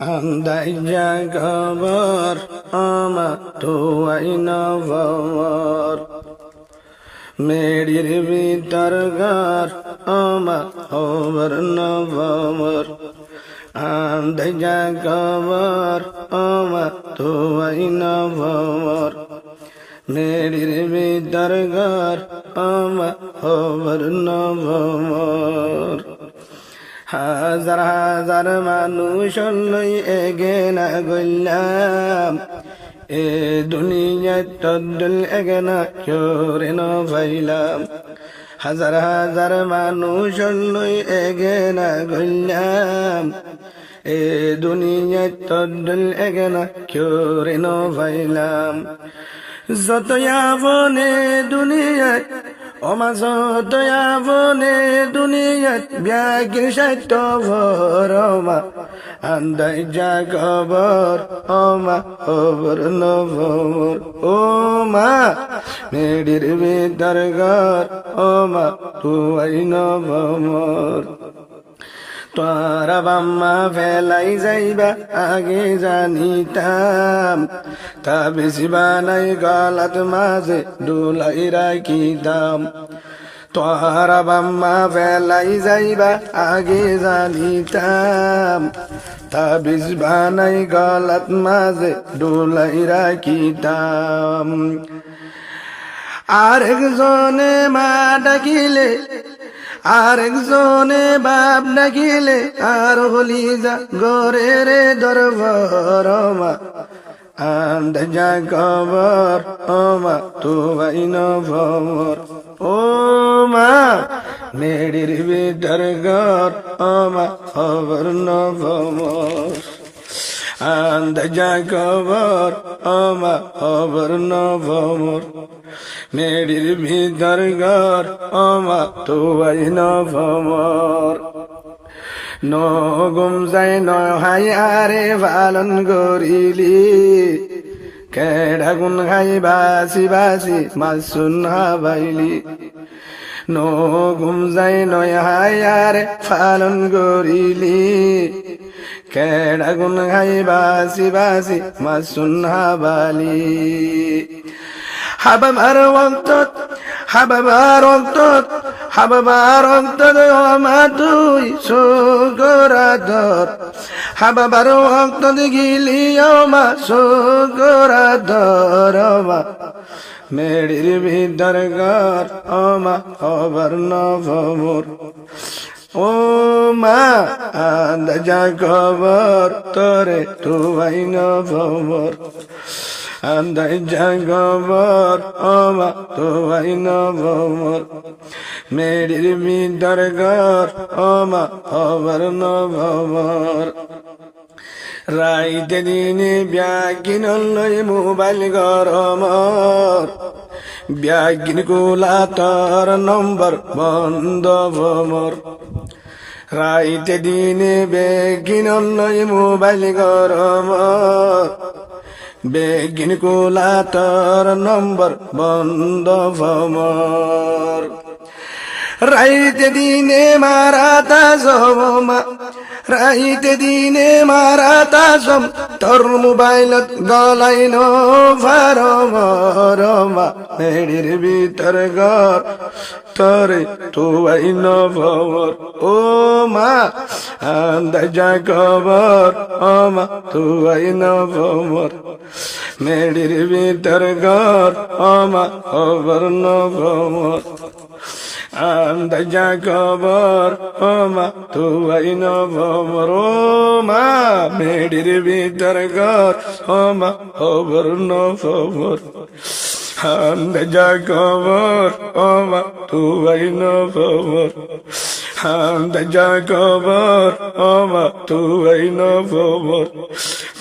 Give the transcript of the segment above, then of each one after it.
Andai jagabar ama tuai navar Medir vitargar ama over navar Andai jagabar ama tuai navar Medir vitargar ama over navar হাজার হাজার মানুষ লই এগেনা গল্লাম এ দুনিয়া তদ্দুল এগেনা চোরে ন ভাইলাম হাজার হাজার মানুষ লই এগেনা গল্লাম এ দুনিয়া তদ্দুল এগেনা চোরে ন ভাইলাম যত আবনে দুনিয়ায় অমাজত আবনে দুনিয়াত ব্যাগির সাহিত্য ভরমা আন্দাই জাগবর অমা খবর নভমর ও মা মেডির ভিতর ঘর অমা তুই নভমর তোরা বাম্মা ফেলাই যাইবা আগে জানিতাম তা বেশি বানাই গলাত মাঝে ডুলাই রাখিতাম তোরা বাম্মা ফেলাই যাইবা আগে জানিতাম তা বেশি বানাই গলাত মাঝে ডুলাই রাখিতাম আরেকজনে মা ডাকিলে আরেকজনে বাপ ডাকিলে আর হলি যা গরে রে দরবারমা আন্দ যা খবর ওমা তুই নভমর ও মা মেডির ভিতর ঘর ওমা খবর নভমর আন্দ যা খবর ওমা খবর নভমর মেডির ভিতর ঘর ওমা তুই নভমর নগুম যাই নহাই আরে পালন করিলি কেডা গুন খাই বাসি বাসি মাসুন হাবাইলি নগুম যাই নহাই আরে পালন করিলি কেডা গুন খাই বাসি বাসি মাসুন হাবালি হাবাবার ওয়াক্তত হাবাবার ওয়াক্তত হাবাবার ওয়াক্তত ওমা তুই শুকরাদর হাবাবার ওয়াক্তত গিলি ওমা শুকরাদর ওমা মেডির ভিতর ঘর ওমা খবর নভমর ও মা আন্দ যা খবর তোরে তুই নভমর আন্দাই জাগবর ওমা তুই নভমর মেডির ভিতর ঘর ওমা খবর নভমর রাইতে দিনে ব্যাগিন লই মোবাইল গরমর ব্যাগিন কুলা তোর নম্বর বন্ধ ভমর রাইতে দিনে ব্যাগিন লই মোবাইল গরমর বেগিন কুলা তোর নম্বর বন্ধ ভমর রাইতে দিনে মারাতা জমা রাইতে দিনে মারাতা জম তোর মোবাইলত গলাই নো ভারমা মেডির ভিতর ঘর তোরে তুই নভমর ও মা আন্দ যা খবর ওমা তুই নভমর মেডির ভিতর ঘর ওমা খবর নভমর আন্দ যা খবর ওমা তুই নভমর ও মা মেডির ভিতর ঘর ওমা খবর নভমর আন্দ যা খবর ওমা তুই নভমর আন্দ যা খবর ওমা তুই নভমর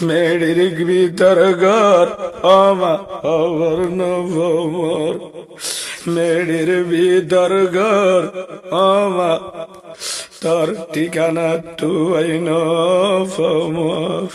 মেডির ভিতর ঘর ওমা খবর নভমর মেডির ভিতর ঘর ওমা তোর ঠিকানা তুই নভমর।